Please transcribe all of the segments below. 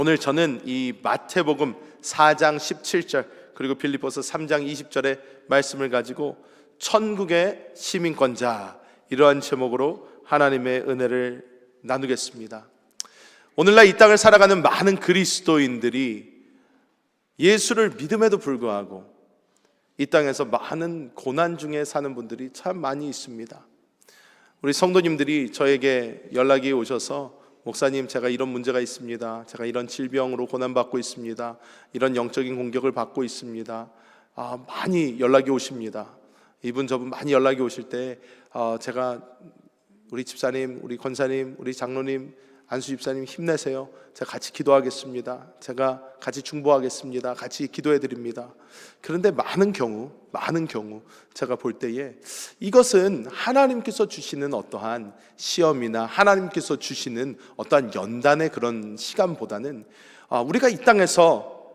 오늘 저는 이 마태복음 4장 17절 그리고 빌립보서 3장 20절의 말씀을 가지고 천국의 시민권자, 이러한 제목으로 하나님의 은혜를 나누겠습니다. 오늘날 이 땅을 살아가는 많은 그리스도인들이 예수를 믿음에도 불구하고 이 땅에서 많은 고난 중에 사는 분들이 참 많이 있습니다. 우리 성도님들이 저에게 연락이 오셔서 목사님, 제가 이런 문제가 있습니다. 제가 이런 질병으로 고난받고 있습니다. 이런 영적인 공격을 받고 있습니다. 많이 연락이 오십니다. 이분 저분 많이 연락이 오실 때 제가 우리 집사님, 우리 권사님, 우리 장로님, 안수 집사님 힘내세요. 제가 같이 기도하겠습니다. 제가 같이 중보하겠습니다. 같이 기도해 드립니다. 그런데 많은 경우 제가 볼 때에 이것은 하나님께서 주시는 어떠한 시험이나 하나님께서 주시는 어떠한 연단의 그런 시간보다는 우리가 이 땅에서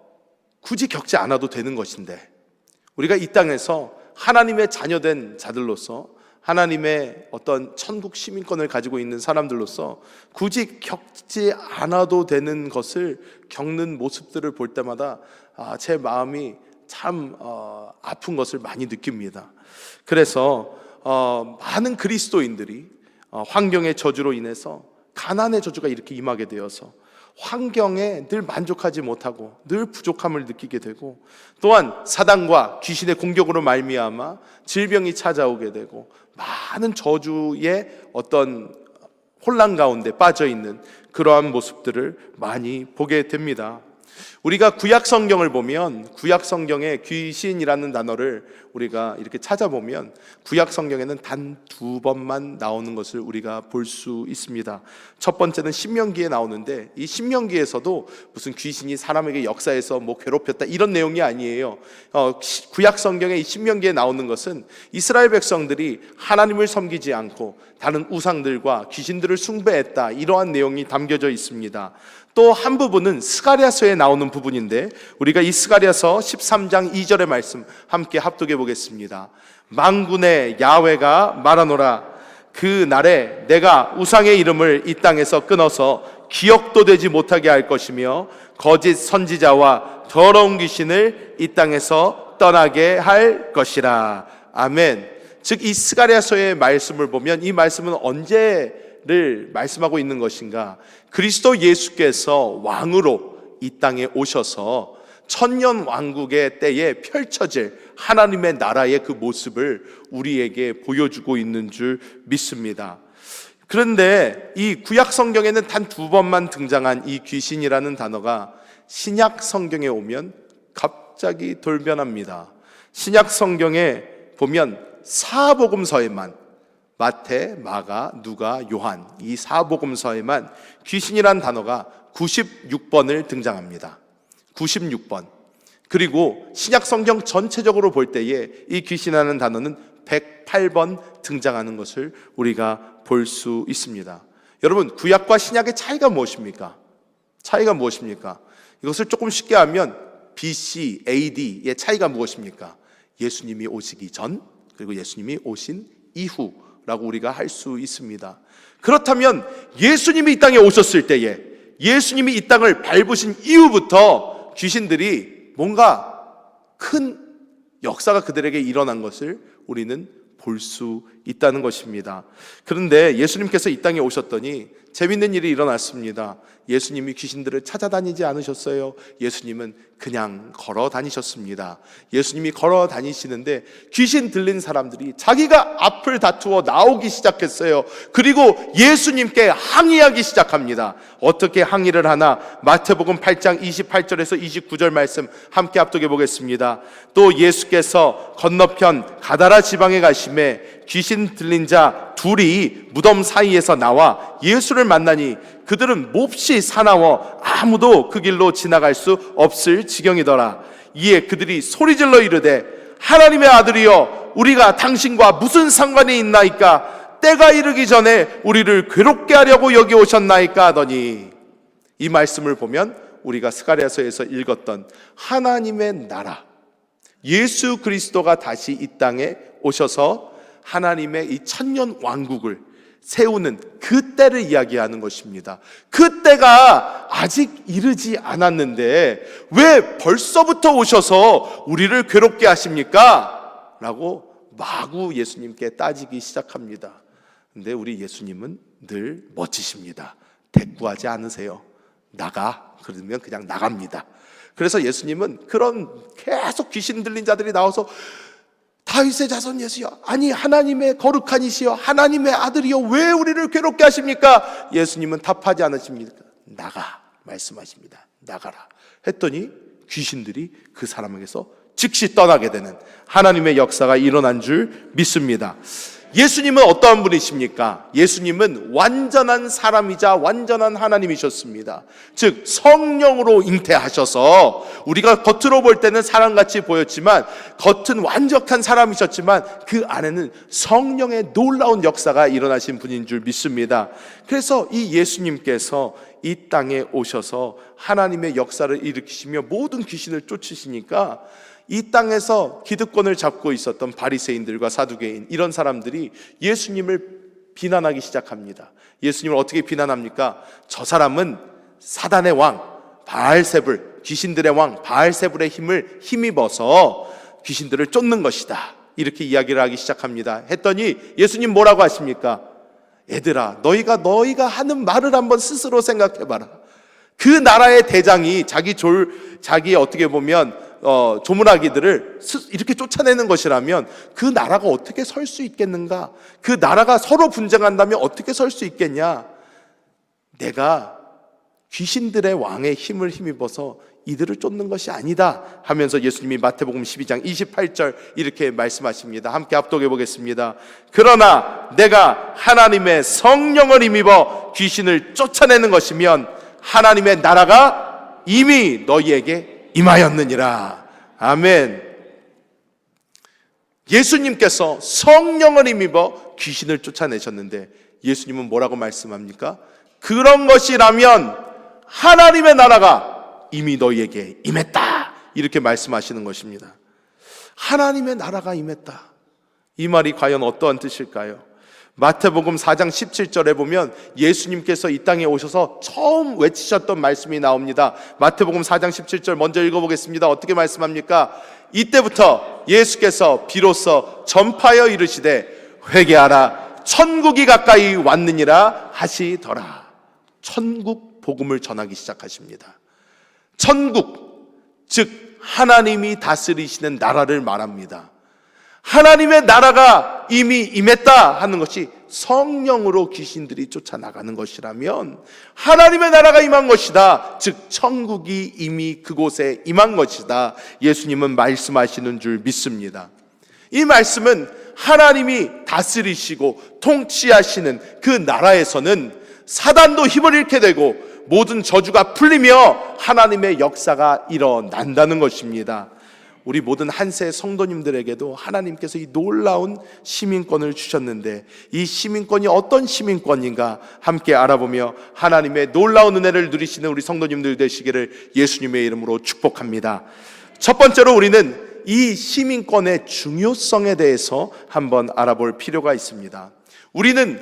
굳이 겪지 않아도 되는 것인데, 우리가 이 땅에서 하나님의 자녀된 자들로서 하나님의 어떤 천국 시민권을 가지고 있는 사람들로서 굳이 겪지 않아도 되는 것을 겪는 모습들을 볼 때마다 제 마음이 참 아픈 것을 많이 느낍니다. 그래서 많은 그리스도인들이 환경의 저주로 인해서 가난의 저주가 이렇게 임하게 되어서 환경에 늘 만족하지 못하고 늘 부족함을 느끼게 되고, 또한 사단과 귀신의 공격으로 말미암아 질병이 찾아오게 되고 많은 저주의 어떤 혼란 가운데 빠져 있는 그러한 모습들을 많이 보게 됩니다. 우리가 구약 성경을 보면, 구약 성경에 귀신이라는 단어를 우리가 이렇게 찾아보면 구약 성경에는 단 2번만 나오는 것을 우리가 볼 수 있습니다. 첫 번째는 신명기에 나오는데, 이 신명기에서도 무슨 귀신이 사람에게 역사에서 괴롭혔다 이런 내용이 아니에요. 구약 성경의 이 신명기에 나오는 것은 이스라엘 백성들이 하나님을 섬기지 않고 다른 우상들과 귀신들을 숭배했다, 이러한 내용이 담겨져 있습니다. 또 한 부분은 스가랴서에 나오는 부분인데, 우리가 이 스가랴서 13장 2절의 말씀 함께 합독해 보겠습니다. 만군의 야훼가 말하노라, 그 날에 내가 우상의 이름을 이 땅에서 끊어서 기억도 되지 못하게 할 것이며 거짓 선지자와 더러운 귀신을 이 땅에서 떠나게 할 것이라. 아멘. 즉, 이 스가랴서의 말씀을 보면 이 말씀은 언제를 말씀하고 있는 것인가? 그리스도 예수께서 왕으로 이 땅에 오셔서 천년 왕국의 때에 펼쳐질 하나님의 나라의 그 모습을 우리에게 보여주고 있는 줄 믿습니다. 그런데 이 구약 성경에는 단 2번만 등장한 이 귀신이라는 단어가 신약 성경에 오면 갑자기 돌변합니다. 신약 성경에 보면 사복음서에만, 마태, 마가, 누가, 요한, 이 사복음서에만 귀신이란 단어가 96번을 등장합니다. 96번. 그리고 신약 성경 전체적으로 볼 때에 이 귀신이라는 단어는 108번 등장하는 것을 우리가 볼 수 있습니다. 여러분, 구약과 신약의 차이가 무엇입니까? 차이가 무엇입니까? 이것을 조금 쉽게 하면 BC, AD의 차이가 무엇입니까? 예수님이 오시기 전, 그리고 예수님이 오신 이후 라고 우리가 할 수 있습니다. 그렇다면 예수님이 이 땅에 오셨을 때에, 예수님이 이 땅을 밟으신 이후부터 귀신들이 뭔가 큰 역사가 그들에게 일어난 것을 우리는 볼 수 있다는 것입니다. 그런데 예수님께서 이 땅에 오셨더니 재밌는 일이 일어났습니다. 예수님이 귀신들을 찾아다니지 않으셨어요. 예수님은 그냥 걸어 다니셨습니다. 예수님이 걸어 다니시는데 귀신 들린 사람들이 자기가 앞을 다투어 나오기 시작했어요. 그리고 예수님께 항의하기 시작합니다. 어떻게 항의를 하나? 마태복음 8장 28절에서 29절 말씀 함께 합독해 보겠습니다. 또 예수께서 건너편 가다라 지방에 가심에 귀신 들린 자 둘이 무덤 사이에서 나와 예수를 만나니 그들은 몹시 사나워 아무도 그 길로 지나갈 수 없을 지경이더라. 이에 그들이 소리질러 이르되, 하나님의 아들이여, 우리가 당신과 무슨 상관이 있나이까? 때가 이르기 전에 우리를 괴롭게 하려고 여기 오셨나이까? 하더니, 이 말씀을 보면 우리가 스가랴서에서 읽었던 하나님의 나라, 예수 그리스도가 다시 이 땅에 오셔서 하나님의 이 천년 왕국을 세우는 그때를 이야기하는 것입니다. 그때가 아직 이르지 않았는데 왜 벌써부터 오셔서 우리를 괴롭게 하십니까? 라고 마구 예수님께 따지기 시작합니다. 근데 우리 예수님은 늘 멋지십니다. 대꾸하지 않으세요. 나가. 그러면 그냥 나갑니다. 그래서 예수님은 그런 계속 귀신 들린 자들이 나와서 다윗의 자손 예수여, 아니 하나님의 거룩한 이시여, 하나님의 아들이여, 왜 우리를 괴롭게 하십니까? 예수님은 답하지 않으십니까? 나가 말씀하십니다. 나가라 했더니 귀신들이 그 사람에게서 즉시 떠나게 되는 하나님의 역사가 일어난 줄 믿습니다. 예수님은 어떠한 분이십니까? 예수님은 완전한 사람이자 완전한 하나님이셨습니다. 즉 성령으로 잉태하셔서 우리가 겉으로 볼 때는 사람같이 보였지만, 겉은 완벽한 사람이셨지만 그 안에는 성령의 놀라운 역사가 일어나신 분인 줄 믿습니다. 그래서 이 예수님께서 이 땅에 오셔서 하나님의 역사를 일으키시며 모든 귀신을 쫓으시니까 이 땅에서 기득권을 잡고 있었던 바리새인들과 사두개인, 이런 사람들이 예수님을 비난하기 시작합니다. 예수님을 어떻게 비난합니까? 저 사람은 사단의 왕 바알세불, 귀신들의 왕 바알세불의 힘을 힘입어서 귀신들을 쫓는 것이다, 이렇게 이야기를 하기 시작합니다. 했더니 예수님 뭐라고 하십니까? 얘들아, 너희가 하는 말을 한번 스스로 생각해봐라. 그 나라의 대장이 자기 어떻게 보면 조문하기들을 이렇게 쫓아내는 것이라면 그 나라가 어떻게 설 수 있겠는가? 그 나라가 서로 분쟁한다면 어떻게 설 수 있겠냐? 내가 귀신들의 왕의 힘을 힘입어서 이들을 쫓는 것이 아니다 하면서 예수님이 마태복음 12장 28절 이렇게 말씀하십니다. 함께 합독해 보겠습니다. 그러나 내가 하나님의 성령을 힘입어 귀신을 쫓아내는 것이면 하나님의 나라가 이미 너희에게 임하였느니라. 아멘. 예수님께서 성령을 힘입어 귀신을 쫓아내셨는데 예수님은 뭐라고 말씀합니까? 그런 것이라면 하나님의 나라가 이미 너희에게 임했다, 이렇게 말씀하시는 것입니다. 하나님의 나라가 임했다, 이 말이 과연 어떠한 뜻일까요? 마태복음 4장 17절에 보면 예수님께서 이 땅에 오셔서 처음 외치셨던 말씀이 나옵니다. 마태복음 4장 17절 먼저 읽어보겠습니다. 어떻게 말씀합니까? 이때부터 예수께서 비로소 전파하여 이르시되 회개하라, 천국이 가까이 왔느니라 하시더라. 천국 복음을 전하기 시작하십니다. 천국, 즉 하나님이 다스리시는 나라를 말합니다. 하나님의 나라가 이미 임했다 하는 것이 성령으로 귀신들이 쫓아나가는 것이라면 하나님의 나라가 임한 것이다, 즉 천국이 이미 그곳에 임한 것이다, 예수님은 말씀하시는 줄 믿습니다. 이 말씀은 하나님이 다스리시고 통치하시는 그 나라에서는 사단도 힘을 잃게 되고 모든 저주가 풀리며 하나님의 역사가 일어난다는 것입니다. 우리 모든 한세 성도님들에게도 하나님께서 이 놀라운 시민권을 주셨는데 이 시민권이 어떤 시민권인가 함께 알아보며 하나님의 놀라운 은혜를 누리시는 우리 성도님들 되시기를 예수님의 이름으로 축복합니다. 첫 번째로 우리는 이 시민권의 중요성에 대해서 한번 알아볼 필요가 있습니다.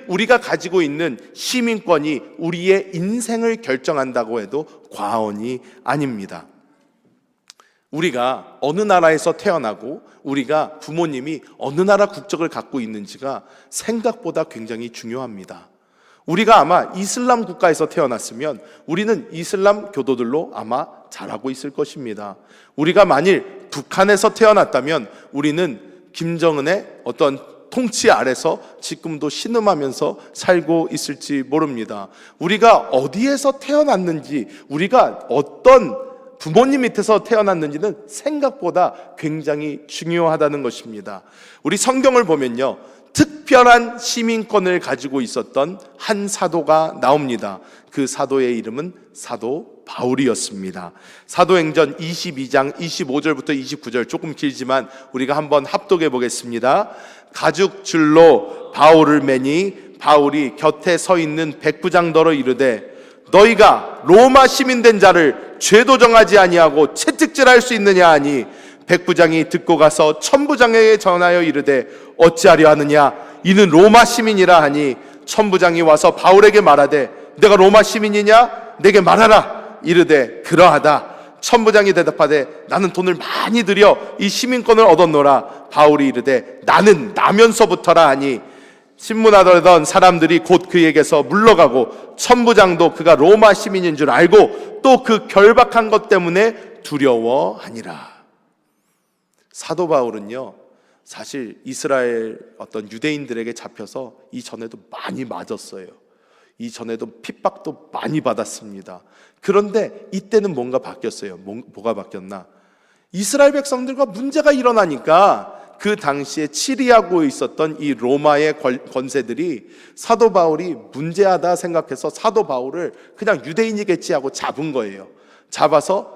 우리가 가지고 있는 시민권이 우리의 인생을 결정한다고 해도 과언이 아닙니다. 우리가 어느 나라에서 태어나고 우리가 부모님이 어느 나라 국적을 갖고 있는지가 생각보다 굉장히 중요합니다. 우리가 아마 이슬람 국가에서 태어났으면 우리는 이슬람 교도들로 아마 자라고 있을 것입니다. 우리가 만일 북한에서 태어났다면 우리는 김정은의 어떤 통치 아래서 지금도 신음하면서 살고 있을지 모릅니다. 우리가 어디에서 태어났는지, 우리가 어떤 부모님 밑에서 태어났는지는 생각보다 굉장히 중요하다는 것입니다. 우리 성경을 보면요, 특별한 시민권을 가지고 있었던 한 사도가 나옵니다. 그 사도의 이름은 사도 바울이었습니다. 사도행전 22장 25절부터 29절, 조금 길지만 우리가 한번 합독해 보겠습니다. 가죽줄로 바울을 매니 바울이 곁에 서 있는 백부장더러 이르되 너희가 로마 시민된 자를 죄도 정하지 아니하고 채찍질할 수 있느냐 하니 백부장이 듣고 가서 천부장에게 전하여 이르되 어찌하려 하느냐, 이는 로마 시민이라 하니 천부장이 와서 바울에게 말하되 내가 로마 시민이냐 내게 말하라. 이르되 그러하다. 천부장이 대답하되 나는 돈을 많이 들여 이 시민권을 얻었노라. 바울이 이르되 나는 나면서부터라 하니 신문하던 사람들이 곧 그에게서 물러가고 천부장도 그가 로마 시민인 줄 알고 또 그 결박한 것 때문에 두려워하니라. 사도 바울은요, 사실 이스라엘 어떤 유대인들에게 잡혀서 이전에도 많이 맞았어요. 이전에도 핍박도 많이 받았습니다. 그런데 이때는 뭔가 바뀌었어요. 뭐가 바뀌었나? 이스라엘 백성들과 문제가 일어나니까 그 당시에 치리하고 있었던 이 로마의 권세들이 사도 바울이 문제하다 생각해서 사도 바울을 그냥 유대인이겠지 하고 잡은 거예요. 잡아서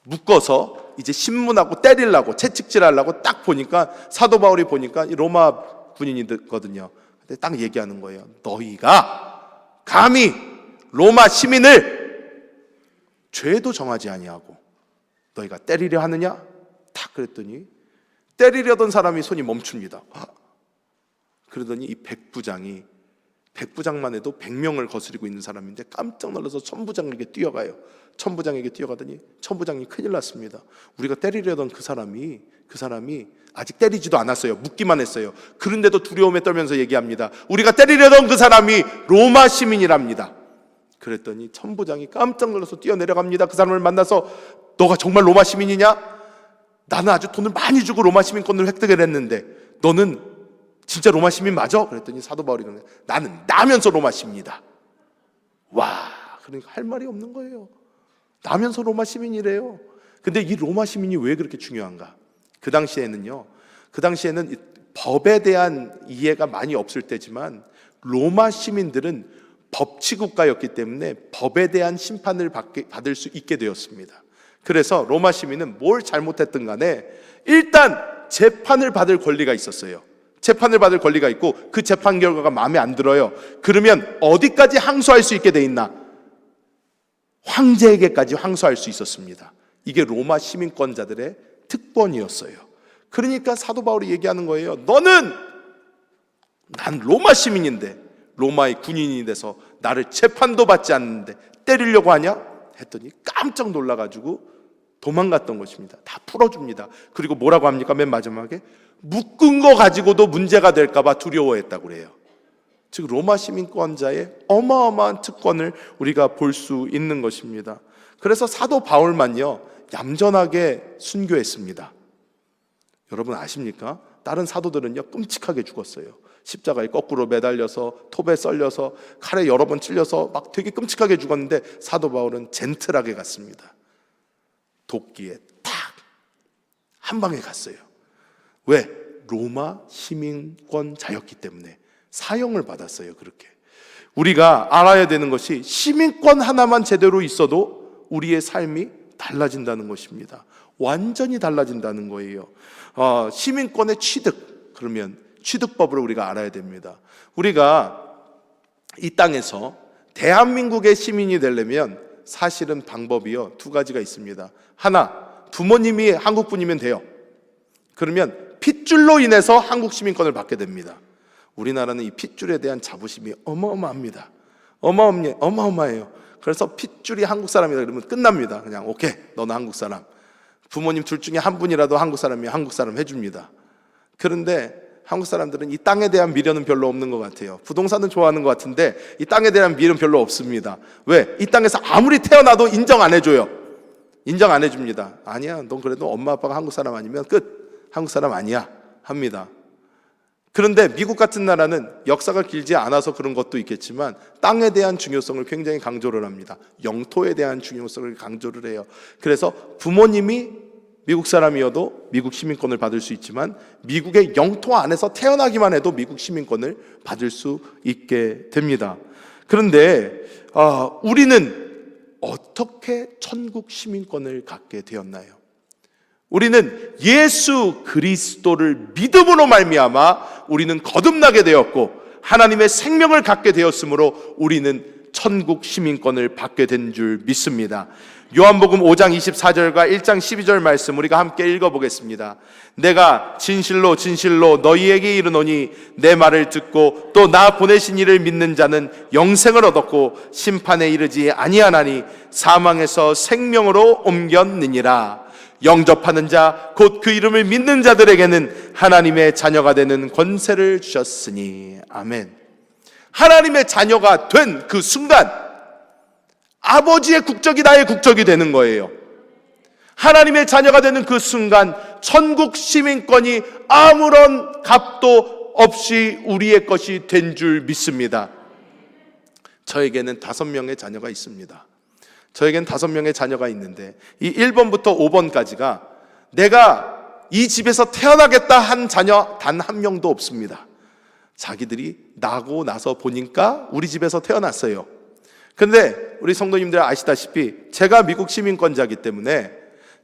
묶어서 이제 신문하고 때리려고, 채찍질하려고 딱 보니까 사도 바울이 보니까 로마 군인이거든요. 근데 딱 얘기하는 거예요. 너희가 감히 로마 시민을 죄도 정하지 아니하고 너희가 때리려 하느냐? 딱 그랬더니 때리려던 사람이 손이 멈춥니다. 그러더니 이 백부장만 해도 100명을 거스리고 있는 사람인데 깜짝 놀라서 천부장에게 뛰어가요. 천부장에게 뛰어가더니 천부장이 큰일 났습니다. 우리가 때리려던 그 사람이 아직 때리지도 않았어요. 묻기만 했어요. 그런데도 두려움에 떨면서 얘기합니다. 우리가 때리려던 그 사람이 로마 시민이랍니다. 그랬더니 천부장이 깜짝 놀라서 뛰어내려갑니다. 그 사람을 만나서 너가 정말 로마 시민이냐? 나는 아주 돈을 많이 주고 로마 시민권을 획득을 했는데 너는 진짜 로마 시민 맞아? 그랬더니 사도 바울이 그러네. 나는 나면서 로마 시민이다. 와, 그러니까 할 말이 없는 거예요. 나면서 로마 시민이래요. 근데 이 로마 시민이 왜 그렇게 중요한가? 그 당시에는 법에 대한 이해가 많이 없을 때지만 로마 시민들은 법치국가였기 때문에 법에 대한 심판을 받을 수 있게 되었습니다. 그래서 로마 시민은 뭘 잘못했든 간에 일단 재판을 받을 권리가 있었어요. 재판을 받을 권리가 있고 그 재판 결과가 마음에 안 들어요. 그러면 어디까지 항소할 수 있게 돼 있나? 황제에게까지 항소할 수 있었습니다. 이게 로마 시민권자들의 특권이었어요. 그러니까 사도 바울이 얘기하는 거예요. 난 로마 시민인데 로마의 군인이 돼서 나를 재판도 받지 않는데 때리려고 하냐? 했더니 깜짝 놀라가지고 도망갔던 것입니다. 다 풀어줍니다. 그리고 뭐라고 합니까? 맨 마지막에 묶은 거 가지고도 문제가 될까봐 두려워했다고 그래요. 즉 로마 시민권자의 어마어마한 특권을 우리가 볼 수 있는 것입니다. 그래서 사도 바울만요 얌전하게 순교했습니다. 여러분 아십니까? 다른 사도들은요 끔찍하게 죽었어요. 십자가에 거꾸로 매달려서 톱에 썰려서 칼에 여러 번 찔려서 막 되게 끔찍하게 죽었는데 사도 바울은 젠틀하게 갔습니다. 도끼에 탁 한 방에 갔어요. 왜? 로마 시민권자였기 때문에 사형을 받았어요. 그렇게 우리가 알아야 되는 것이 시민권 하나만 제대로 있어도 우리의 삶이 달라진다는 것입니다. 완전히 달라진다는 거예요. 시민권의 취득, 그러면 취득법을 우리가 알아야 됩니다. 우리가 이 땅에서 대한민국의 시민이 되려면 사실은 방법이요 두 가지가 있습니다. 하나, 부모님이 한국 분이면 돼요. 그러면 핏줄로 인해서 한국 시민권을 받게 됩니다. 우리나라는 이 핏줄에 대한 자부심이 어마어마합니다. 어마어마해요. 그래서 핏줄이 한국 사람이다 그러면 끝납니다. 그냥 오케이, 너는 한국 사람. 부모님 둘 중에 한 분이라도 한국 사람이면 한국 사람 해줍니다. 그런데 한국 사람들은 이 땅에 대한 미련은 별로 없는 것 같아요. 부동산은 좋아하는 것 같은데 이 땅에 대한 미련은 별로 없습니다. 왜? 이 땅에서 아무리 태어나도 인정 안 해줘요. 인정 안 해줍니다. 아니야, 넌 그래도 엄마 아빠가 한국 사람 아니면 끝. 한국 사람 아니야 합니다. 그런데 미국 같은 나라는 역사가 길지 않아서 그런 것도 있겠지만 땅에 대한 중요성을 굉장히 강조를 합니다. 영토에 대한 중요성을 강조를 해요. 그래서 부모님이 미국 사람이어도 미국 시민권을 받을 수 있지만 미국의 영토 안에서 태어나기만 해도 미국 시민권을 받을 수 있게 됩니다. 그런데 우리는 어떻게 천국 시민권을 갖게 되었나요? 우리는 예수 그리스도를 믿음으로 말미암아 우리는 거듭나게 되었고 하나님의 생명을 갖게 되었으므로 우리는 천국 시민권을 받게 된 줄 믿습니다. 요한복음 5장 24절과 1장 12절 말씀 우리가 함께 읽어보겠습니다. 내가 진실로 진실로 너희에게 이르노니 내 말을 듣고 또 나 보내신 이를 믿는 자는 영생을 얻었고 심판에 이르지 아니하나니 사망에서 생명으로 옮겼느니라. 영접하는 자 곧 그 이름을 믿는 자들에게는 하나님의 자녀가 되는 권세를 주셨으니. 아멘. 하나님의 자녀가 된 그 순간 아버지의 국적이 나의 국적이 되는 거예요. 하나님의 자녀가 되는 그 순간 천국 시민권이 아무런 값도 없이 우리의 것이 된 줄 믿습니다. 저에게는 5명의 자녀가 있습니다. 저에게는 5명의 자녀가 있는데 이 1번부터 5번까지가 내가 이 집에서 태어나겠다 한 자녀 단 한 명도 없습니다. 자기들이 나고 나서 보니까 우리 집에서 태어났어요. 근데 우리 성도님들 아시다시피 제가 미국 시민권자이기 때문에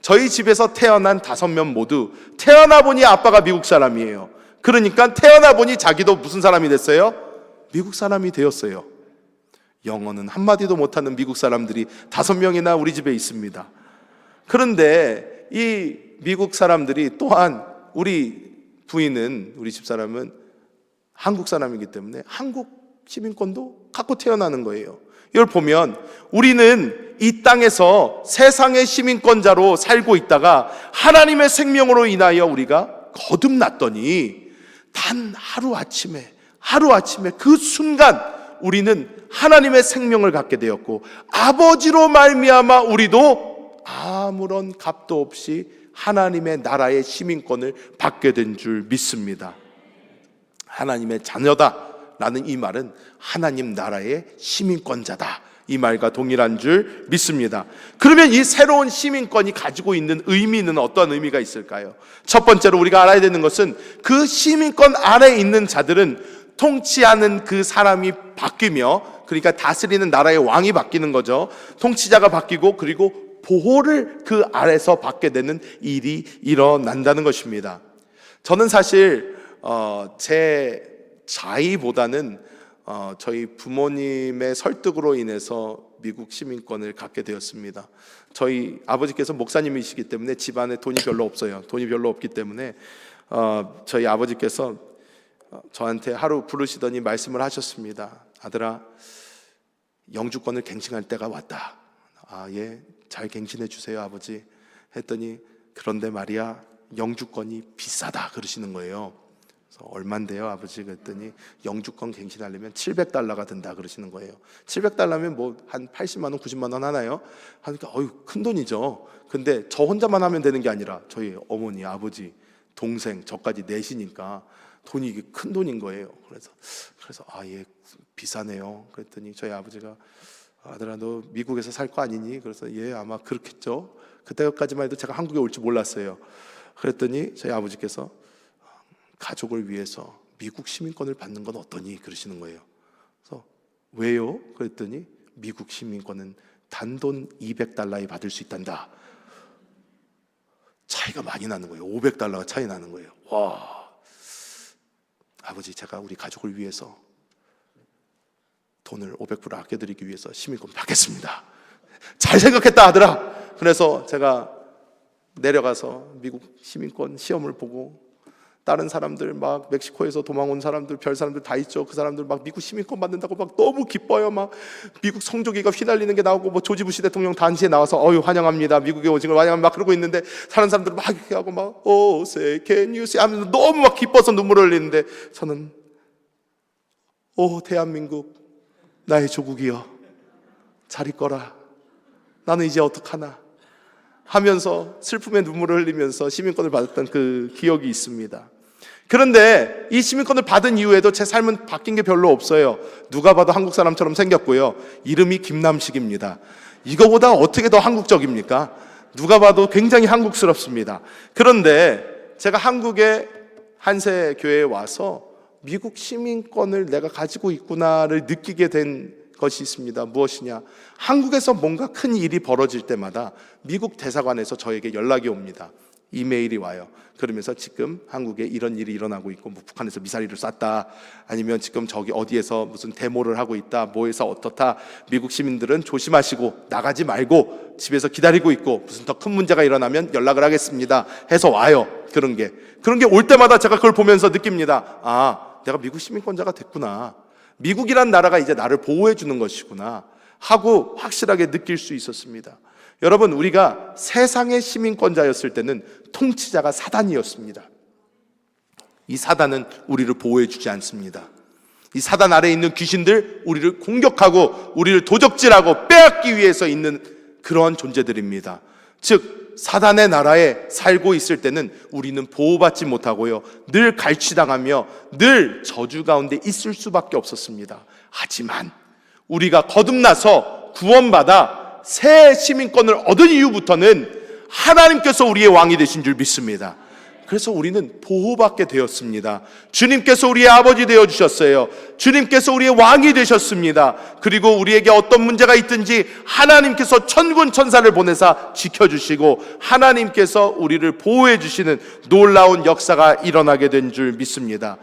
저희 집에서 태어난 5명 모두 태어나 보니 아빠가 미국 사람이에요. 그러니까 태어나 보니 자기도 무슨 사람이 됐어요? 미국 사람이 되었어요. 영어는 한마디도 못하는 미국 사람들이 5명이나 우리 집에 있습니다. 그런데 이 미국 사람들이 또한 우리 부인은, 우리 집사람은 한국 사람이기 때문에 한국 시민권도 갖고 태어나는 거예요. 이걸 보면 우리는 이 땅에서 세상의 시민권자로 살고 있다가 하나님의 생명으로 인하여 우리가 거듭났더니 단 하루아침에 그 순간 우리는 하나님의 생명을 갖게 되었고 아버지로 말미암아 우리도 아무런 값도 없이 하나님의 나라의 시민권을 받게 된 줄 믿습니다. 하나님의 자녀다 라는 이 말은 하나님 나라의 시민권자다, 이 말과 동일한 줄 믿습니다. 그러면 이 새로운 시민권이 가지고 있는 의미는 어떤 의미가 있을까요? 첫 번째로 우리가 알아야 되는 것은 그 시민권 아래에 있는 자들은 통치하는 그 사람이 바뀌며, 그러니까 다스리는 나라의 왕이 바뀌는 거죠. 통치자가 바뀌고 그리고 보호를 그 아래서 받게 되는 일이 일어난다는 것입니다. 저는 사실 제 자의보다는 저희 부모님의 설득으로 인해서 미국 시민권을 갖게 되었습니다. 저희 아버지께서 목사님이시기 때문에 집안에 돈이 별로 없어요. 돈이 별로 없기 때문에 저희 아버지께서 저한테 하루 부르시더니 말씀을 하셨습니다. 아들아, 영주권을 갱신할 때가 왔다. 아, 예, 잘 갱신해 주세요 아버지 했더니, 그런데 말이야 영주권이 비싸다 그러시는 거예요. 그래서 얼만데요 아버지 그랬더니 영주권 갱신하려면 $700가 든다 그러시는 거예요. $700면 뭐 한 80만 원 90만 원 하나요? 하니까 큰 돈이죠. 근데 저 혼자만 하면 되는 게 아니라 저희 어머니, 아버지, 동생, 저까지 내시니까 돈이 이게 큰 돈인 거예요. 그래서 예, 비싸네요. 그랬더니 저희 아버지가, 아들아 너 미국에서 살 거 아니니? 그래서 예, 아마 그렇겠죠. 그때까지만 해도 제가 한국에 올 줄 몰랐어요. 그랬더니 저희 아버지께서 가족을 위해서 미국 시민권을 받는 건 어떠니? 그러시는 거예요. 그래서 왜요? 그랬더니 미국 시민권은 단돈 $200에 받을 수 있단다. 차이가 많이 나는 거예요. $500가 차이 나는 거예요. 와, 아버지 제가 우리 가족을 위해서 돈을 500불 아껴드리기 위해서 시민권 받겠습니다. 잘 생각했다 아들아. 그래서 제가 내려가서 미국 시민권 시험을 보고, 다른 사람들 막 멕시코에서 도망온 사람들, 별 사람들 다 있죠. 그 사람들 막 미국 시민권 받는다고 막 너무 기뻐요. 막 미국 성조기가 휘날리는 게 나오고, 뭐 조지 부시 대통령 단시에 나와서 환영합니다, 미국에 오신 걸 환영합니다 막 그러고 있는데, 다른 사람들 막 이렇게 하고 막 say can you see 하면서 너무 막 기뻐서 눈물을 흘리는데, 저는 대한민국 나의 조국이여 잘 있거라, 나는 이제 어떡하나 하면서 슬픔의 눈물을 흘리면서 시민권을 받았던 그 기억이 있습니다. 그런데 이 시민권을 받은 이후에도 제 삶은 바뀐 게 별로 없어요. 누가 봐도 한국 사람처럼 생겼고요. 이름이 김남식입니다. 이거보다 어떻게 더 한국적입니까? 누가 봐도 굉장히 한국스럽습니다. 그런데 제가 한국의 한세 교회에 와서 미국 시민권을 내가 가지고 있구나를 느끼게 된 것이 있습니다. 무엇이냐? 한국에서 뭔가 큰 일이 벌어질 때마다 미국 대사관에서 저에게 연락이 옵니다. 이메일이 와요. 그러면서 지금 한국에 이런 일이 일어나고 있고, 뭐 북한에서 미사일을 쐈다, 아니면 지금 저기 어디에서 무슨 데모를 하고 있다, 뭐해서 어떻다, 미국 시민들은 조심하시고 나가지 말고 집에서 기다리고 있고, 무슨 더 큰 문제가 일어나면 연락을 하겠습니다 해서 와요. 그런 게 올 때마다 제가 그걸 보면서 느낍니다. 아, 내가 미국 시민권자가 됐구나, 미국이란 나라가 이제 나를 보호해 주는 것이구나 하고 확실하게 느낄 수 있었습니다. 여러분, 우리가 세상의 시민권자였을 때는 통치자가 사단이었습니다. 이 사단은 우리를 보호해 주지 않습니다. 이 사단 아래에 있는 귀신들, 우리를 공격하고 우리를 도적질하고 빼앗기 위해서 있는 그러한 존재들입니다. 즉, 사단의 나라에 살고 있을 때는 우리는 보호받지 못하고요, 늘 갈취당하며 늘 저주 가운데 있을 수밖에 없었습니다. 하지만 우리가 거듭나서 구원받아 새 시민권을 얻은 이후부터는 하나님께서 우리의 왕이 되신 줄 믿습니다. 그래서 우리는 보호받게 되었습니다. 주님께서 우리의 아버지 되어주셨어요. 주님께서 우리의 왕이 되셨습니다. 그리고 우리에게 어떤 문제가 있든지 하나님께서 천군 천사를 보내사 지켜주시고 하나님께서 우리를 보호해 주시는 놀라운 역사가 일어나게 된 줄 믿습니다.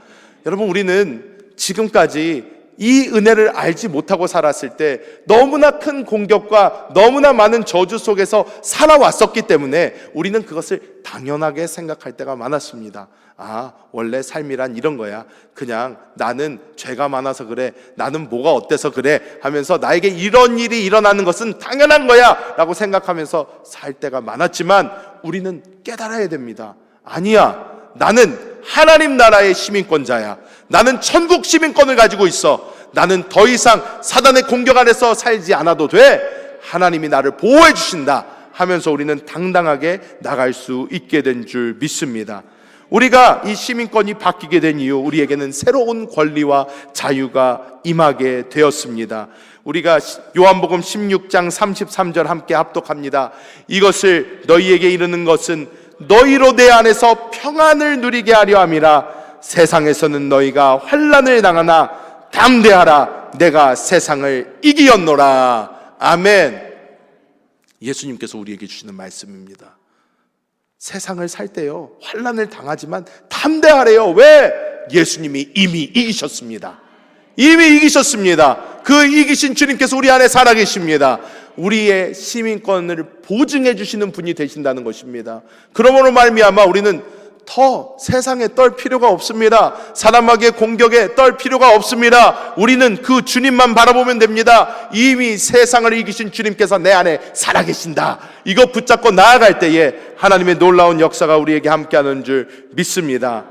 여러분, 우리는 지금까지 이 은혜를 알지 못하고 살았을 때 너무나 큰 공격과 너무나 많은 저주 속에서 살아왔었기 때문에 우리는 그것을 당연하게 생각할 때가 많았습니다. 아, 원래 삶이란 이런 거야. 그냥 나는 죄가 많아서 그래, 나는 뭐가 어때서 그래 하면서 나에게 이런 일이 일어나는 것은 당연한 거야 라고 생각하면서 살 때가 많았지만, 우리는 깨달아야 됩니다. 아니야, 나는 하나님 나라의 시민권자야. 나는 천국 시민권을 가지고 있어. 나는 더 이상 사단의 공격 안에서 살지 않아도 돼. 하나님이 나를 보호해 주신다 하면서 우리는 당당하게 나갈 수 있게 된 줄 믿습니다. 우리가 이 시민권이 바뀌게 된 이후 우리에게는 새로운 권리와 자유가 임하게 되었습니다. 우리가 요한복음 16장 33절 함께 합독합니다. 이것을 너희에게 이르는 것은 너희로 내 안에서 평안을 누리게 하려 함이라. 세상에서는 너희가 환난을 당하나 담대하라, 내가 세상을 이기었노라. 아멘. 예수님께서 우리에게 주시는 말씀입니다. 세상을 살 때요, 환난을 당하지만 담대하래요. 왜? 예수님이 이미 이기셨습니다. 이미 이기셨습니다. 그 이기신 주님께서 우리 안에 살아계십니다. 우리의 시민권을 보증해 주시는 분이 되신다는 것입니다. 그러므로 말미암아 우리는 더 세상에 떨 필요가 없습니다. 사람에게 공격에 떨 필요가 없습니다. 우리는 그 주님만 바라보면 됩니다. 이미 세상을 이기신 주님께서 내 안에 살아계신다. 이거 붙잡고 나아갈 때에 하나님의 놀라운 역사가 우리에게 함께하는 줄 믿습니다.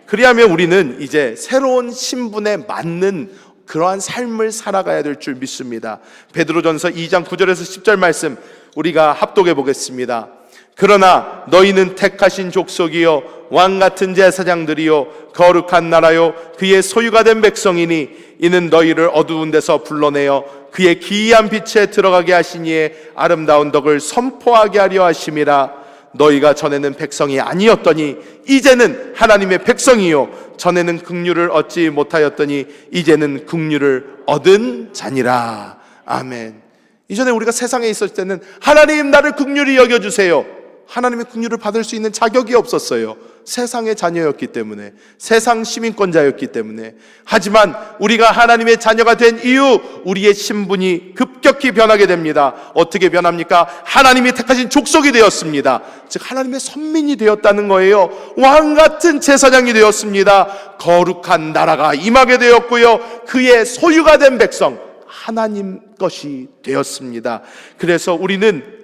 그리하면 우리는 이제 새로운 신분에 맞는 그러한 삶을 살아가야 될 줄 믿습니다. 베드로전서 2장 9절에서 10절 말씀 우리가 합독해 보겠습니다. 그러나 너희는 택하신 족속이요 왕같은 제사장들이요 거룩한 나라요 그의 소유가 된 백성이니 이는 너희를 어두운 데서 불러내어 그의 기이한 빛에 들어가게 하시니에 아름다운 덕을 선포하게 하려 하심이라. 너희가 전에는 백성이 아니었더니 이제는 하나님의 백성이요 전에는 긍휼을 얻지 못하였더니 이제는 긍휼을 얻은 자니라. 아멘. 이전에 우리가 세상에 있을 때는 하나님 나를 긍휼히 여겨주세요, 하나님의 긍휼을 받을 수 있는 자격이 없었어요. 세상의 자녀였기 때문에, 세상 시민권자였기 때문에. 하지만 우리가 하나님의 자녀가 된 이후 우리의 신분이 급격히 변하게 됩니다. 어떻게 변합니까? 하나님이 택하신 족속이 되었습니다. 즉 하나님의 선민이 되었다는 거예요. 왕같은 제사장이 되었습니다. 거룩한 나라가 임하게 되었고요, 그의 소유가 된 백성, 하나님 것이 되었습니다. 그래서 우리는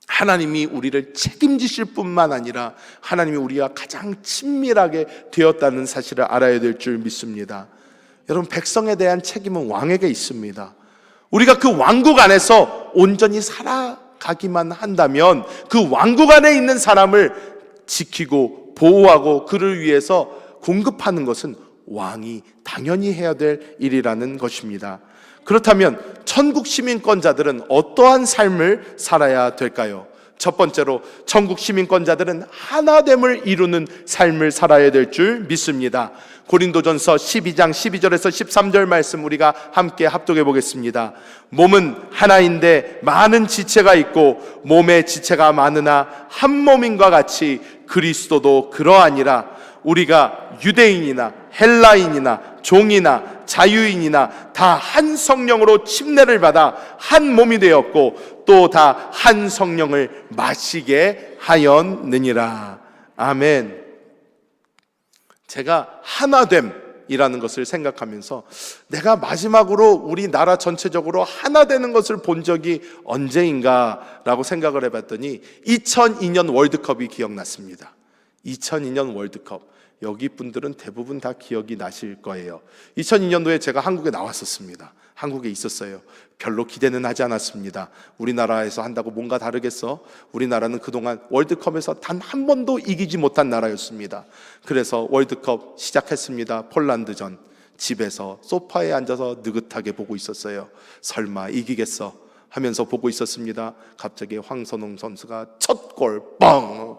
하나님이 우리를 책임지실 뿐만 아니라 하나님이 우리가 가장 친밀하게 되었다는 사실을 알아야 될 줄 믿습니다. 여러분, 백성에 대한 책임은 왕에게 있습니다. 우리가 그 왕국 안에서 온전히 살아가기만 한다면 그 왕국 안에 있는 사람을 지키고 보호하고 그를 위해서 공급하는 것은 왕이 당연히 해야 될 일이라는 것입니다. 그렇다면 천국 시민권자들은 어떠한 삶을 살아야 될까요? 첫 번째로 천국 시민권자들은 하나됨을 이루는 삶을 살아야 될 줄 믿습니다. 고린도전서 12장 12절에서 13절 말씀 우리가 함께 합독해 보겠습니다. 몸은 하나인데 많은 지체가 있고 몸에 지체가 많으나 한 몸인과 같이 그리스도도 그러하니라. 우리가 유대인이나 헬라인이나 종이나 자유인이나 다 한 성령으로 침례를 받아 한 몸이 되었고 또 다 한 성령을 마시게 하였느니라. 아멘. 제가 하나됨이라는 것을 생각하면서 내가 마지막으로 우리나라 전체적으로 하나 되는 것을 본 적이 언제인가라고 생각을 해봤더니 2002년 월드컵이 기억났습니다. 2002년 월드컵. 여기 분들은 대부분 다 기억이 나실 거예요. 2002년도에 제가 한국에 나왔었습니다. 한국에 있었어요. 별로 기대는 하지 않았습니다. 우리나라에서 한다고 뭔가 다르겠어? 우리나라는 그동안 월드컵에서 단 한 번도 이기지 못한 나라였습니다. 그래서 월드컵 시작했습니다. 폴란드전. 집에서 소파에 앉아서 느긋하게 보고 있었어요. 설마 이기겠어? 하면서 보고 있었습니다. 갑자기 황선홍 선수가 첫 골 뻥!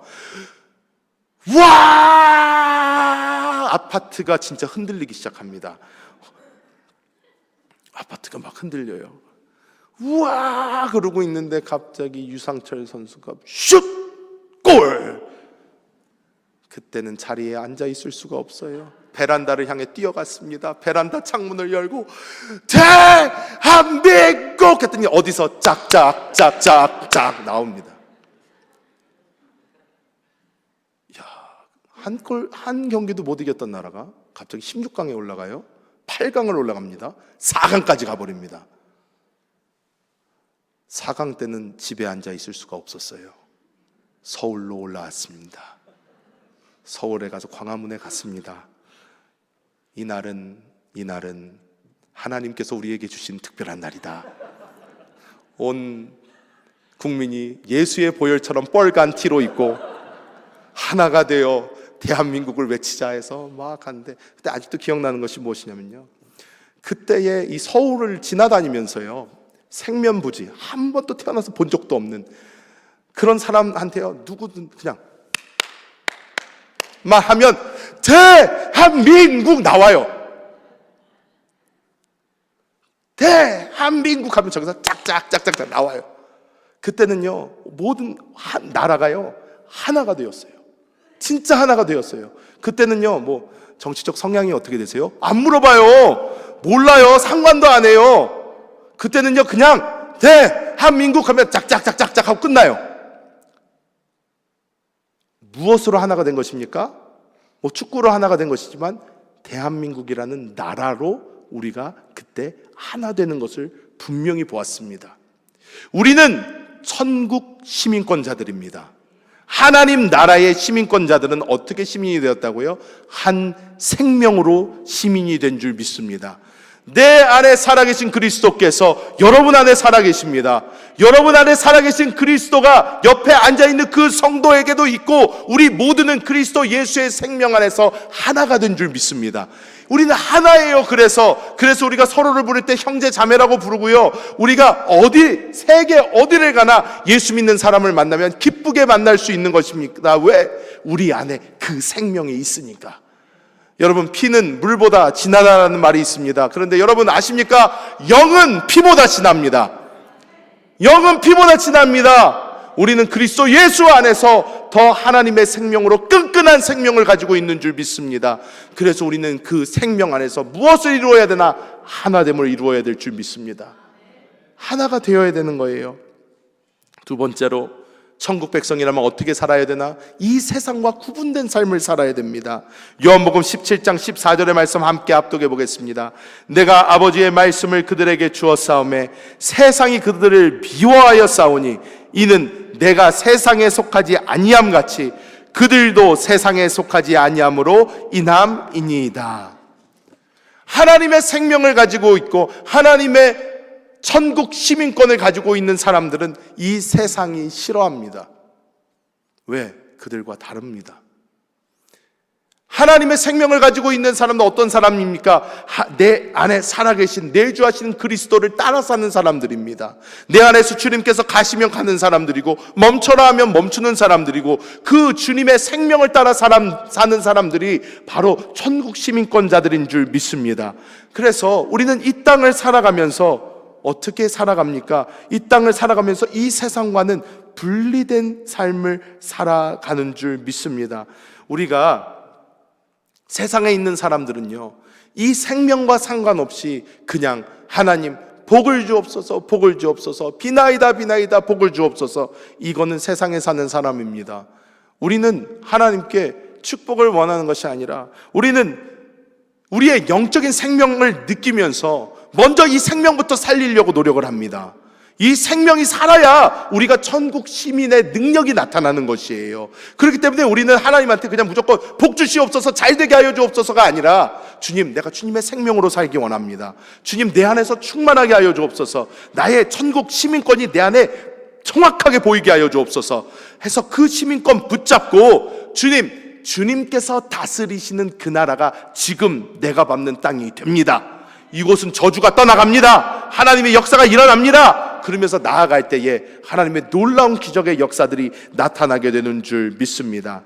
와! 아파트가 진짜 흔들리기 시작합니다. 아파트가 막 흔들려요. 우와! 그러고 있는데 갑자기 유상철 선수가 슛! 골! 그때는 자리에 앉아 있을 수가 없어요. 베란다를 향해 뛰어갔습니다. 베란다 창문을 열고 대한민국! 했더니 어디서 짝짝짝짝짝 나옵니다. 한 경기도 못 이겼던 나라가 갑자기 16강에 올라가요. 8강을 올라갑니다. 4강까지 가버립니다. 4강 때는 집에 앉아 있을 수가 없었어요. 서울로 올라왔습니다. 서울에 가서 광화문에 갔습니다. 이날은 하나님께서 우리에게 주신 특별한 날이다. 온 국민이 예수의 보혈처럼 뻘간 티로 입고 하나가 되어 대한민국을 외치자 해서 막 하는데, 그때 아직도 기억나는 것이 무엇이냐면요, 그때의 이 서울을 지나다니면서요, 생면부지 한 번도 태어나서 본 적도 없는 그런 사람한테요, 누구든 그냥 말하면 대한민국 나와요. 대한민국 하면 저기서 짝짝짝짝 나와요. 그때는요, 모든 나라가요 하나가 되었어요. 진짜 하나가 되었어요. 그때는요, 뭐 정치적 성향이 어떻게 되세요? 안 물어봐요. 몰라요. 상관도 안 해요. 그때는요, 그냥 대한민국 하면 짝짝짝짝짝 하고 끝나요. 무엇으로 하나가 된 것입니까? 뭐 축구로 하나가 된 것이지만 대한민국이라는 나라로 우리가 그때 하나 되는 것을 분명히 보았습니다. 우리는 천국 시민권자들입니다. 하나님 나라의 시민권자들은 어떻게 시민이 되었다고요? 한 생명으로 시민이 된 줄 믿습니다. 내 안에 살아계신 그리스도께서 여러분 안에 살아계십니다. 여러분 안에 살아계신 그리스도가 옆에 앉아있는 그 성도에게도 있고, 우리 모두는 그리스도 예수의 생명 안에서 하나가 된 줄 믿습니다. 우리는 하나예요. 그래서 우리가 서로를 부를 때 형제 자매라고 부르고요, 우리가 세계 어디를 가나 예수 믿는 사람을 만나면 기쁘게 만날 수 있는 것입니다. 왜? 우리 안에 그 생명이 있으니까. 여러분, 피는 물보다 진하다는 말이 있습니다. 그런데 여러분 아십니까? 영은 피보다 진합니다. 영은 피보다 진합니다. 우리는 그리스도 예수 안에서 더 하나님의 생명으로 끈끈한 생명을 가지고 있는 줄 믿습니다. 그래서 우리는 그 생명 안에서 무엇을 이루어야 되나? 하나됨을 이루어야 될 줄 믿습니다. 하나가 되어야 되는 거예요. 두 번째로, 천국 백성이라면 어떻게 살아야 되나? 이 세상과 구분된 삶을 살아야 됩니다. 요한복음 17장 14절의 말씀 함께 합독해 보겠습니다. 내가 아버지의 말씀을 그들에게 주었사오매 세상이 그들을 미워하여 싸우니 이는 내가 세상에 속하지 아니함 같이 그들도 세상에 속하지 아니함으로 인함이니이다. 하나님의 생명을 가지고 있고 하나님의 천국 시민권을 가지고 있는 사람들은 이 세상이 싫어합니다. 왜? 그들과 다릅니다. 하나님의 생명을 가지고 있는 사람은 어떤 사람입니까? 내 안에 살아계신 내주하시는 그리스도를 따라 사는 사람들입니다. 내 안에서 주님께서 가시면 가는 사람들이고 멈춰라 하면 멈추는 사람들이고 그 주님의 생명을 따라 사는 사람들이 바로 천국 시민권자들인 줄 믿습니다. 그래서 우리는 이 땅을 살아가면서 어떻게 살아갑니까? 이 땅을 살아가면서 이 세상과는 분리된 삶을 살아가는 줄 믿습니다. 우리가 세상에 있는 사람들은요, 이 생명과 상관없이 그냥 하나님 복을 주옵소서, 복을 주옵소서, 비나이다 비나이다 복을 주옵소서, 이거는 세상에 사는 사람입니다. 우리는 하나님께 축복을 원하는 것이 아니라 우리는 우리의 영적인 생명을 느끼면서 먼저 이 생명부터 살리려고 노력을 합니다. 이 생명이 살아야 우리가 천국 시민의 능력이 나타나는 것이에요. 그렇기 때문에 우리는 하나님한테 그냥 무조건 복 주시옵소서, 잘되게 하여 주옵소서가 아니라 주님, 내가 주님의 생명으로 살기 원합니다. 주님, 내 안에서 충만하게 하여 주옵소서, 나의 천국 시민권이 내 안에 정확하게 보이게 하여 주옵소서 해서 그 시민권 붙잡고 주님께서 다스리시는 그 나라가 지금 내가 밟는 땅이 됩니다. 이곳은 저주가 떠나갑니다. 하나님의 역사가 일어납니다. 그러면서 나아갈 때에 하나님의 놀라운 기적의 역사들이 나타나게 되는 줄 믿습니다.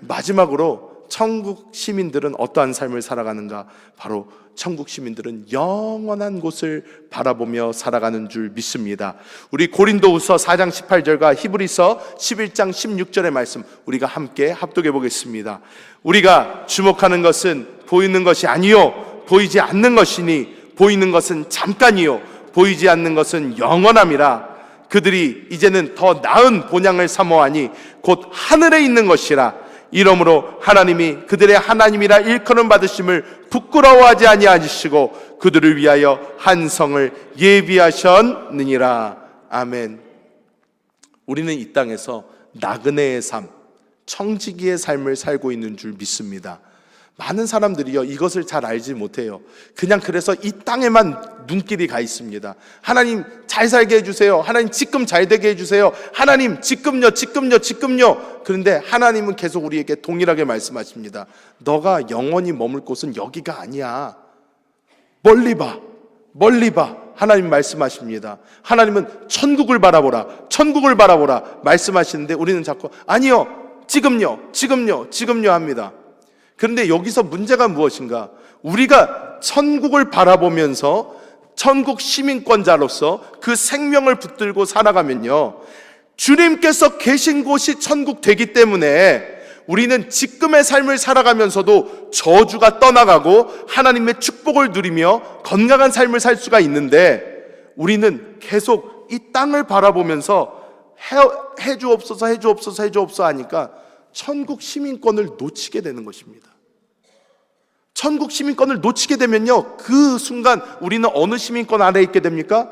마지막으로 천국 시민들은 어떠한 삶을 살아가는가? 바로 천국 시민들은 영원한 곳을 바라보며 살아가는 줄 믿습니다. 우리 고린도후서 4장 18절과 히브리서 11장 16절의 말씀 우리가 함께 합독해 보겠습니다. 우리가 주목하는 것은 보이는 것이 아니요 보이지 않는 것이니 보이는 것은 잠깐이요 보이지 않는 것은 영원함이라. 그들이 이제는 더 나은 본향을 사모하니 곧 하늘에 있는 것이라. 이러므로 하나님이 그들의 하나님이라 일컬음 받으심을 부끄러워하지 아니하시고 그들을 위하여 한 성을 예비하셨느니라. 아멘. 우리는 이 땅에서 나그네의 삶, 청지기의 삶을 살고 있는 줄 믿습니다. 많은 사람들이요 이것을 잘 알지 못해요. 그냥 그래서 이 땅에만 눈길이 가 있습니다. 하나님 잘 살게 해주세요. 하나님 지금 잘 되게 해주세요. 하나님 지금요. 그런데 하나님은 계속 우리에게 동일하게 말씀하십니다. 너가 영원히 머물 곳은 여기가 아니야. 멀리 봐. 하나님 말씀하십니다. 하나님은 천국을 바라보라 말씀하시는데 우리는 자꾸 아니요 지금요 합니다. 그런데 여기서 문제가 무엇인가? 우리가 천국을 바라보면서 천국 시민권자로서 그 생명을 붙들고 살아가면요, 주님께서 계신 곳이 천국 되기 때문에 우리는 지금의 삶을 살아가면서도 저주가 떠나가고 하나님의 축복을 누리며 건강한 삶을 살 수가 있는데, 우리는 계속 이 땅을 바라보면서 해주옵소서 하니까 천국 시민권을 놓치게 되는 것입니다. 천국 시민권을 놓치게 되면요, 그 순간 우리는 어느 시민권 아래에 있게 됩니까?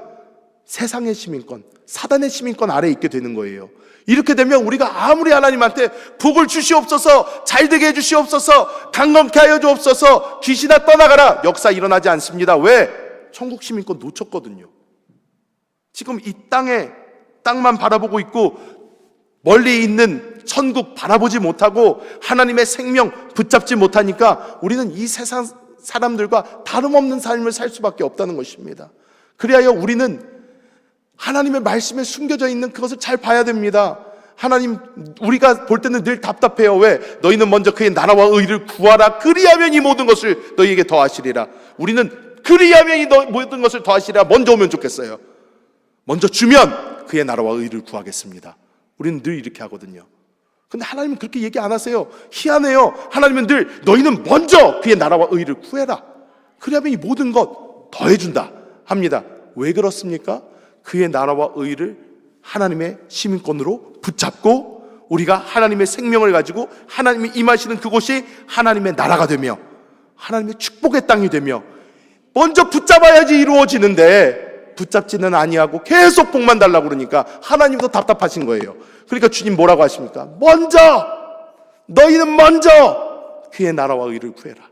세상의 시민권, 사단의 시민권 아래에 있게 되는 거예요. 이렇게 되면 우리가 아무리 하나님한테 복을 주시옵소서, 잘되게 해주시옵소서, 강건케 하여 주옵소서, 귀신아 떠나가라, 역사 일어나지 않습니다. 왜? 천국 시민권 놓쳤거든요. 지금 이 땅만 바라보고 있고 멀리 있는 천국 바라보지 못하고 하나님의 생명 붙잡지 못하니까 우리는 이 세상 사람들과 다름없는 삶을 살 수밖에 없다는 것입니다. 그리하여 우리는 하나님의 말씀에 숨겨져 있는 그것을 잘 봐야 됩니다. 하나님, 우리가 볼 때는 늘 답답해요. 왜? 너희는 먼저 그의 나라와 의를 구하라. 그리하면 이 모든 것을 너희에게 더하시리라. 우리는 그리하면 이 모든 것을 더하시리라 먼저 오면 좋겠어요. 먼저 주면 그의 나라와 의를 구하겠습니다. 우리는 늘 이렇게 하거든요. 근데 하나님은 그렇게 얘기 안 하세요. 희한해요. 하나님은 늘 너희는 먼저 그의 나라와 의를 구해라. 그러면 이 모든 것 더해준다 합니다. 왜 그렇습니까? 그의 나라와 의를 하나님의 시민권으로 붙잡고 우리가 하나님의 생명을 가지고 하나님이 임하시는 그곳이 하나님의 나라가 되며 하나님의 축복의 땅이 되며 먼저 붙잡아야지 이루어지는데 붙잡지는 아니하고 계속 복만 달라고 그러니까 하나님도 답답하신 거예요. 그러니까 주님 뭐라고 하십니까? 너희는 먼저 그의 나라와 의를 구해라.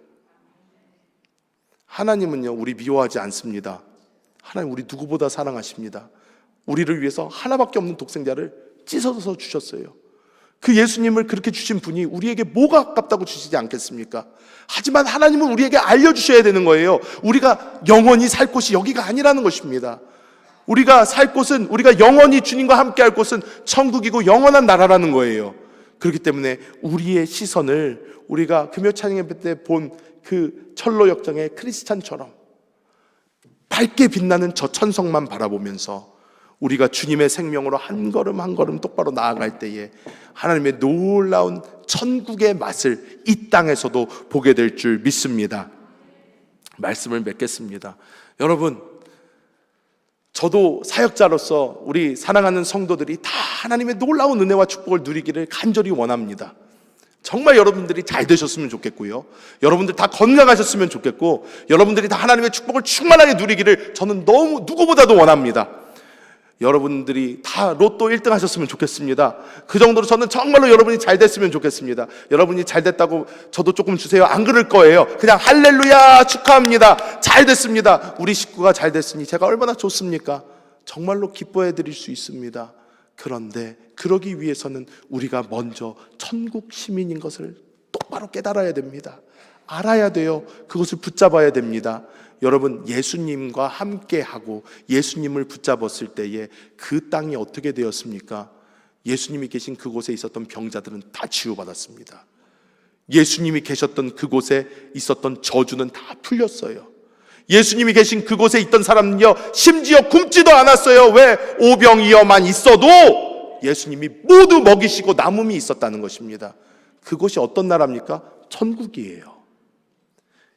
하나님은요, 우리 미워하지 않습니다. 하나님 우리 누구보다 사랑하십니다. 우리를 위해서 하나밖에 없는 독생자를 찢어서 주셨어요. 그 예수님을 그렇게 주신 분이 우리에게 뭐가 아깝다고 주시지 않겠습니까? 하지만 하나님은 우리에게 알려주셔야 되는 거예요. 우리가 영원히 살 곳이 여기가 아니라는 것입니다. 우리가 살 곳은, 우리가 영원히 주님과 함께 할 곳은 천국이고 영원한 나라라는 거예요. 그렇기 때문에 우리의 시선을 우리가 금요 찬양 예배 때 본 그 철로 역정의 크리스찬처럼 밝게 빛나는 저 천성만 바라보면서 우리가 주님의 생명으로 한 걸음 한 걸음 똑바로 나아갈 때에 하나님의 놀라운 천국의 맛을 이 땅에서도 보게 될 줄 믿습니다. 말씀을 맺겠습니다. 여러분, 저도 사역자로서 우리 사랑하는 성도들이 다 하나님의 놀라운 은혜와 축복을 누리기를 간절히 원합니다. 정말 여러분들이 잘 되셨으면 좋겠고요, 여러분들 다 건강하셨으면 좋겠고, 여러분들이 다 하나님의 축복을 충만하게 누리기를 저는 너무 누구보다도 원합니다. 여러분들이 다 로또 1등 하셨으면 좋겠습니다. 그 정도로 저는 정말로 여러분이 잘 됐으면 좋겠습니다. 여러분이 잘 됐다고 저도 조금 주세요, 안 그럴 거예요. 그냥 할렐루야 축하합니다, 잘 됐습니다. 우리 식구가 잘 됐으니 제가 얼마나 좋습니까? 정말로 기뻐해 드릴 수 있습니다. 그런데 그러기 위해서는 우리가 먼저 천국 시민인 것을 똑바로 깨달아야 됩니다. 알아야 돼요. 그것을 붙잡아야 됩니다. 여러분, 예수님과 함께하고 예수님을 붙잡았을 때에 그 땅이 어떻게 되었습니까? 예수님이 계신 그곳에 있었던 병자들은 다 치유받았습니다. 예수님이 계셨던 그곳에 있었던 저주는 다 풀렸어요. 예수님이 계신 그곳에 있던 사람은요, 심지어 굶지도 않았어요. 왜? 오병이어만 있어도 예수님이 모두 먹이시고 남음이 있었다는 것입니다. 그곳이 어떤 나라입니까? 천국이에요.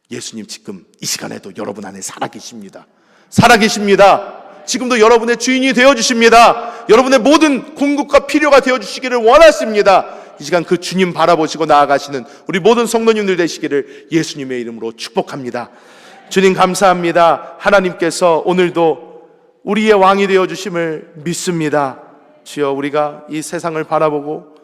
예수님 지금 이 시간에도 여러분 안에 살아계십니다. 살아계십니다. 지금도 여러분의 주인이 되어주십니다. 여러분의 모든 궁극과 필요가 되어주시기를 원하십니다. 이 시간 그 주님 바라보시고 나아가시는 우리 모든 성도님들 되시기를 예수님의 이름으로 축복합니다. 주님 감사합니다. 하나님께서 오늘도 우리의 왕이 되어주심을 믿습니다. 주여, 우리가 이 세상을 바라보고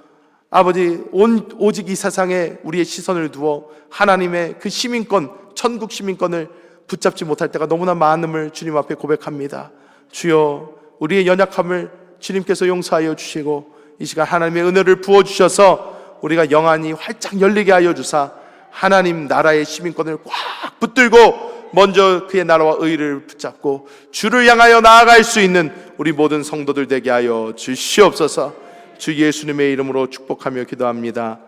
아버지, 오직 이 세상에 우리의 시선을 두어 하나님의 그 시민권, 천국 시민권을 붙잡지 못할 때가 너무나 많음을 주님 앞에 고백합니다. 주여, 우리의 연약함을 주님께서 용서하여 주시고 이 시간 하나님의 은혜를 부어주셔서 우리가 영안이 활짝 열리게 하여 주사 하나님 나라의 시민권을 꽉 붙들고 먼저 그의 나라와 의를 붙잡고 주를 향하여 나아갈 수 있는 우리 모든 성도들 되게 하여 주시옵소서. 주 예수님의 이름으로 축복하며 기도합니다.